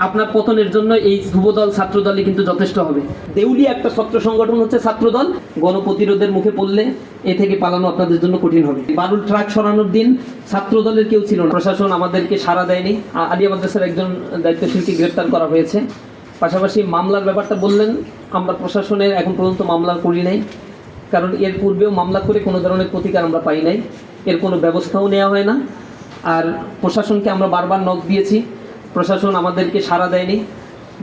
আপনার পতনের জন্য এই যুবদল ছাত্রদলই কিন্তু যথেষ্ট হবে। দেউলিয়া একটা ছাত্র সংগঠন হচ্ছে ছাত্রদল। গণপ্রতিরোধের মুখে পড়লে এ থেকে পালানো আপনাদের জন্য কঠিন হবে। বালুর ট্রাক সরানোর দিন ছাত্রদলের কেউ ছিল না, প্রশাসন আমাদেরকে সাড়া দেয়নি। আলিয়া মাদ্রাসার একজন দায়িত্বশীলকে গ্রেপ্তার করা হয়েছে। পাশাপাশি মামলার ব্যাপারটা বললেন, আমরা প্রশাসনের এখন পর্যন্ত মামলা করি নাই, কারণ এর পূর্বেও মামলা করে কোনো ধরনের প্রতিকার আমরা পাই নাই, এর কোনো ব্যবস্থাও নেওয়া হয় না। আর প্রশাসনকে আমরা বারবার নক দিয়েছি, প্রশাসন আমাদেরকে সাড়া দেয়নি।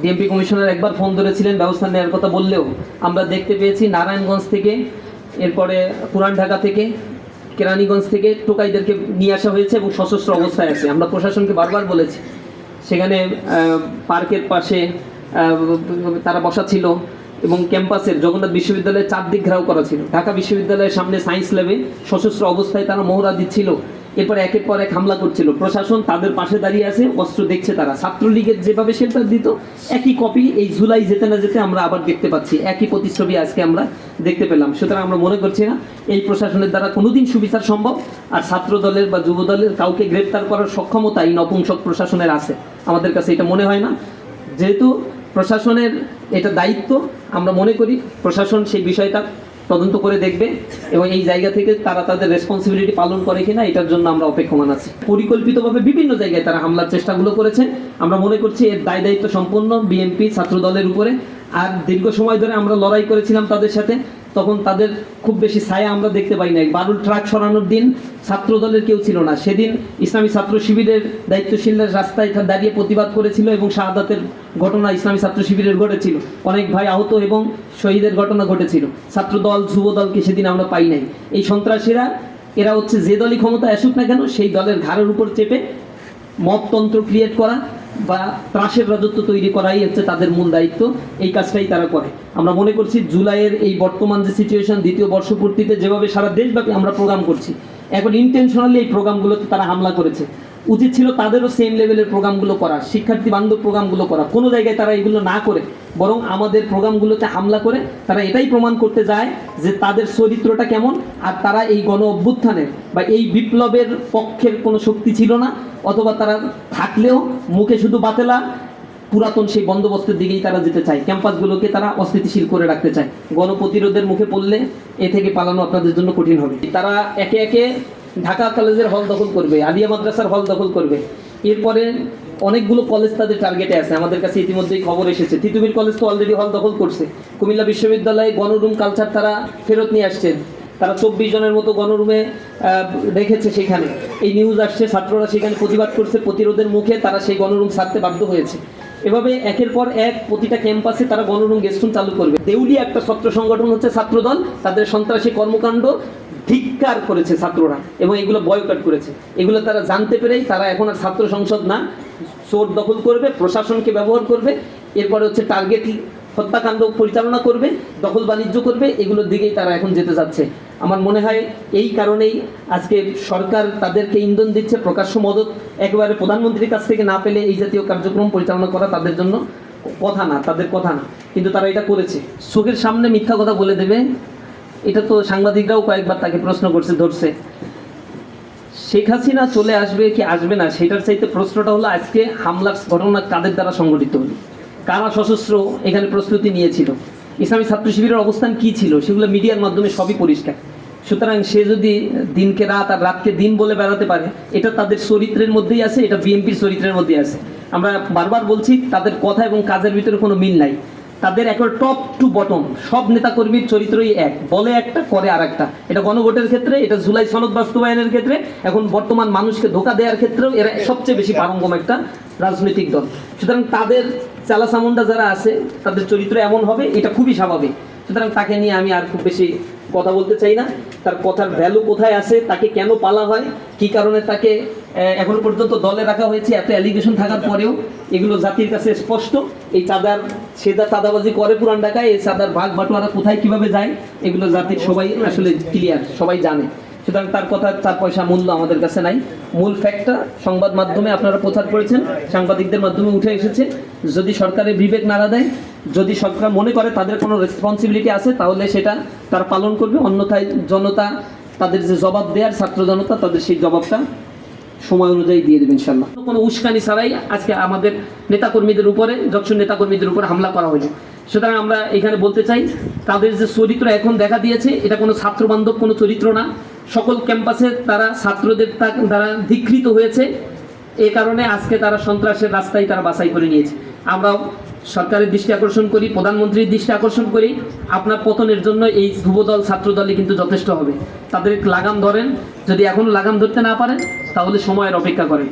ডিএমপি কমিশনার একবার ফোন ধরেছিলেন ব্যবস্থা নেওয়ার কথা বললেও আমরা দেখতে পেয়েছি নারায়ণগঞ্জ থেকে, এরপরে পুরান ঢাকা থেকে, কেরানীগঞ্জ থেকে টোকাইদেরকে নিয়ে আসা হয়েছে এবং সশস্ত্র অবস্থায় আছে। আমরা প্রশাসনকে বারবার বলেছি, সেখানে পার্কের পাশে তারা বসা ছিল এবং ক্যাম্পাসের জগন্নাথ বিশ্ববিদ্যালয়ের চারদিক ঘেরাও করা ছিল। ঢাকা বিশ্ববিদ্যালয়ের সামনে সায়েন্স ল্যাবে সশস্ত্র অবস্থায় তারা মহড়া দিচ্ছিল, এরপরে একের পর এক হামলা করছিল। প্রশাসন তাদের পাশে দাঁড়িয়ে আছে, অস্ত্র দেখছে তারা। ছাত্রলীগের যেভাবে শেল্টার দিত একই কপি এই জুলাই যেতে না যেতে আমরা আবার দেখতে পাচ্ছি, একই প্রতিচ্ছবি আজকে আমরা দেখতে পেলাম। সুতরাং আমরা মনে করছি না এই প্রশাসনের দ্বারা কোনোদিন সুবিচার সম্ভব। আর ছাত্র দলের বা যুব দলের কাউকে গ্রেপ্তার করার সক্ষমতা এই নপুংসক প্রশাসনের আছে, আমাদের কাছে এটা মনে হয় না। যেহেতু প্রশাসনের এটা দায়িত্ব, আমরা মনে করি প্রশাসন সেই বিষয়টা তদন্ত করে দেখবে এবং এই জায়গা থেকে তারা তাদের রেসপন্সিবিলিটি পালন করে কিনা এটার জন্য আমরা অপেক্ষমান আছি। পরিকল্পিতভাবে বিভিন্ন জায়গায় তারা হামলার চেষ্টাগুলো করেছে, আমরা মনে করছি এর দায় দায়িত্ব সম্পূর্ণ বিএনপি ছাত্র দলের উপরে। আর দীর্ঘ সময় ধরে আমরা লড়াই করেছিলাম তাদের সাথে, তখন তাদের খুব বেশি ছায়া আমরা দেখতে পাই নাই। বালুর ট্রাক সরানোর দিন ছাত্র দলের কেউ ছিল না, সেদিন ইসলামী ছাত্র শিবিরের দায়িত্বশীলরা রাস্তায় দাঁড়িয়ে প্রতিবাদ করেছিল এবং শাহাদাতের ঘটনা ইসলামী ছাত্র শিবিরের ঘটেছিল, অনেক ভাই আহত এবং শহীদের ঘটনা ঘটেছিল। ছাত্র দল যুব দলকে সেদিন আমরা পাই নাই। এই সন্ত্রাসীরা এরা হচ্ছে যে দলই ক্ষমতা আসুক না কেন সেই দলের ঘাড়ের উপর চেপে মততন্ত্র ক্রিয়েট করা বা ত্রাসের রাজত্ব তৈরি করাই হচ্ছে তাদের মূল দায়িত্ব। এই কাজটাই তারা করে। আমরা মনে করছি জুলাইয়ের এই বর্তমান যে সিচুয়েশন, দ্বিতীয় বর্ষপূর্তিতে যেভাবে সারা দেশব্যাপী আমরা প্রোগ্রাম করছি, এখন ইন্টেনশনালি এই প্রোগ্রামগুলোতে তারা হামলা করেছে। উচিত ছিল তাদেরও সেম লেভেলের প্রোগ্রামগুলো করা, শিক্ষার্থী বান্ধব প্রোগ্রামগুলো করা। কোনো জায়গায় তারা এগুলো না করে বরং আমাদের প্রোগ্রামগুলোতে হামলা করে তারা এটাই প্রমাণ করতে যায় যে তাদের চরিত্রটা কেমন, আর তারা এই গণ অভ্যুত্থানের বা এই বিপ্লবের পক্ষের কোনো শক্তি ছিল না, অথবা তারা থাকলেও মুখে শুধু বাতেলা পুরাতন সেই বন্দোবস্তের দিকেই তারা যেতে চায়। ক্যাম্পাসগুলোকে তারা অস্থিতিশীল করে রাখতে চায়। গণপ্রতিরোধের মুখে পড়লে এ থেকে পালানো আপনাদের জন্য কঠিন হবে। তারা একে একে ঢাকা কলেজের হল দখল করবে, আলিয়া মাদ্রাসার হল দখল করবে, এরপরে অনেকগুলো কলেজ তাদের টার্গেটে আছে। আমাদের কাছে ইতিমধ্যেই খবর এসেছে, তিতুমির কলেজ তো অলরেডি হল দখল করছে। কুমিল্লা বিশ্ববিদ্যালয়ে গণরুম কালচার তারা ফেরত নিয়ে আসছে, তারা 24 জনের মতো গণরুমে রেখেছে। সেখানে এই নিউজ আসছে, ছাত্ররা সেখানে প্রতিবাদ করছে, প্রতিরোধের মুখে তারা সেই গণরুম ছাড়তে বাধ্য হয়েছে। এভাবে একের পর এক প্রতিটা ক্যাম্পাসে তারা গণরুম গেস্টরুম চালু করবে। দেউলিয়া একটা ছাত্র সংগঠন হচ্ছে ছাত্রদল, তাদের সন্ত্রাসী কর্মকাণ্ড ধিক্কার করেছে ছাত্ররা এবং এগুলো বয়কট করেছে। এগুলো তারা জানতে পেরেই তারা এখন আর ছাত্র সংসদ না, চোর দখল করবে, প্রশাসনকে ব্যবহার করবে, এরপরে হচ্ছে টার্গেট হত্যাকাণ্ড পরিচালনা করবে, দখল বাণিজ্য করবে, এগুলোর দিকেই তারা এখন যেতে যাচ্ছে। আমার মনে হয় এই কারণেই আজকে সরকার তাদেরকে ইন্ধন দিচ্ছে। প্রকাশ্য মদত একেবারে প্রধানমন্ত্রীর কাছ থেকে না পেলে এই জাতীয় কার্যক্রম পরিচালনা করা তাদের জন্য কথা না, তাদের কথা না, কিন্তু তারা এটা করেছে। চোখের সামনে মিথ্যা কথা বলে দেবে, এটা তো সাংবাদিকরাও কয়েকবার তাকে প্রশ্ন করছে, ধরছে। শেখ হাসিনা চলে আসবে কি আসবে না সেটার চাইতে প্রশ্নটা হলো আজকে হামলার ঘটনা কাদের দ্বারা সংঘটিত হলো, কারা সশস্ত্র এখানে প্রস্তুতি নিয়েছিল, ইসলামী ছাত্র শিবিরের অবস্থান কি ছিল, সেগুলো মিডিয়ার মাধ্যমে সবই পরিষ্কার। সুতরাং সে যদি দিনকে রাত আর রাতকে দিন বলে বেড়াতে পারে, এটা তাদের চরিত্রের মধ্যেই আছে, এটা বিএনপির চরিত্রের মধ্যেই আছে। আমরা বারবার বলছি তাদের কথা এবং কাজের ভিতরে কোনো মিল নাই। তাদের একবার টপ টু বটম সব নেতাকর্মীর চরিত্রই এক, বলে একটা করে আর একটা। এটা গণভোটের ক্ষেত্রে, এটা জুলাই সনদ বাস্তবায়নের ক্ষেত্রে, এখন বর্তমান মানুষকে ধোঁকা দেওয়ার ক্ষেত্রেও এরা সবচেয়ে বেশি পারঙ্গম একটা রাজনৈতিক দল। সুতরাং তাদের চালাচামুন্ডা যারা আছে তাদের চরিত্র এমন হবে, এটা খুবই স্বাভাবিক। সুতরাং তাকে নিয়ে আমি আর খুব বেশি কথা বলতে চাই না। তার কথার ভ্যালু কোথায় আছে, তাকে কেন পালা হয়, কি কারণে তাকে এখনো পর্যন্ত দলে রাখা হয়েছে, এত অ্যালিগেশন থাকার পরেও এগুলো জাতির কাছে স্পষ্ট। এই চাঁদার সেদা চাঁদাবাজি করে পুরান ঢাকায়, এই চাঁদার ভাগ বাটোয়ারা কোথায় কিভাবে যায় এগুলো জাতির সবাই আসলে ক্লিয়ার, সবাই জানে। সুতরাং তার কথা, তার পয়সা মূল্য আমাদের কাছে নাই। মূল ফ্যাক্টটা সংবাদ মাধ্যমে আপনারা প্রচার করেছেন, সাংবাদিকদের মাধ্যমে উঠে এসেছে। যদি সরকারের বিবেক নাড়া দেয়, যদি সরকার মনে করে তাদের কোনো রেসপন্সিবিলিটি আছে, তাহলে সেটা তারা পালন করবে। অন্যথায় জনতা তাদের যে জবাব দেওয়ার, ছাত্র জনতা তাদের সেই জবাবটা সময় অনুযায়ী দিয়ে দেবেন ইনশাল্লাহ। কোনো উস্কানি ছাড়াই আজকে আমাদের নেতাকর্মীদের উপরে, যক্ষণ নেতাকর্মীদের উপরে হামলা করা হয়েছে। সুতরাং আমরা এখানে বলতে চাই, তাদের যে চরিত্র এখন দেখা দিয়েছে, এটা কোনো ছাত্রবান্ধব কোনো চরিত্র না। সকল ক্যাম্পাসে তারা ছাত্রদের দ্বারা ধিকৃত হয়েছে, এ কারণে আজকে তারা সন্ত্রাসের রাস্তায় তারা বাছাই করে নিয়েছে। আমরাও সরকারের দৃষ্টি আকর্ষণ করি, প্রধানমন্ত্রীর দৃষ্টি আকর্ষণ করি, আপনার পতনের জন্য এই যুবদল ছাত্রদলই কিন্তু যথেষ্ট হবে। তাদের লাগাম ধরেন, যদি এখন লাগাম ধরতে না পারেন তাহলে সময়ের অপেক্ষা করেন।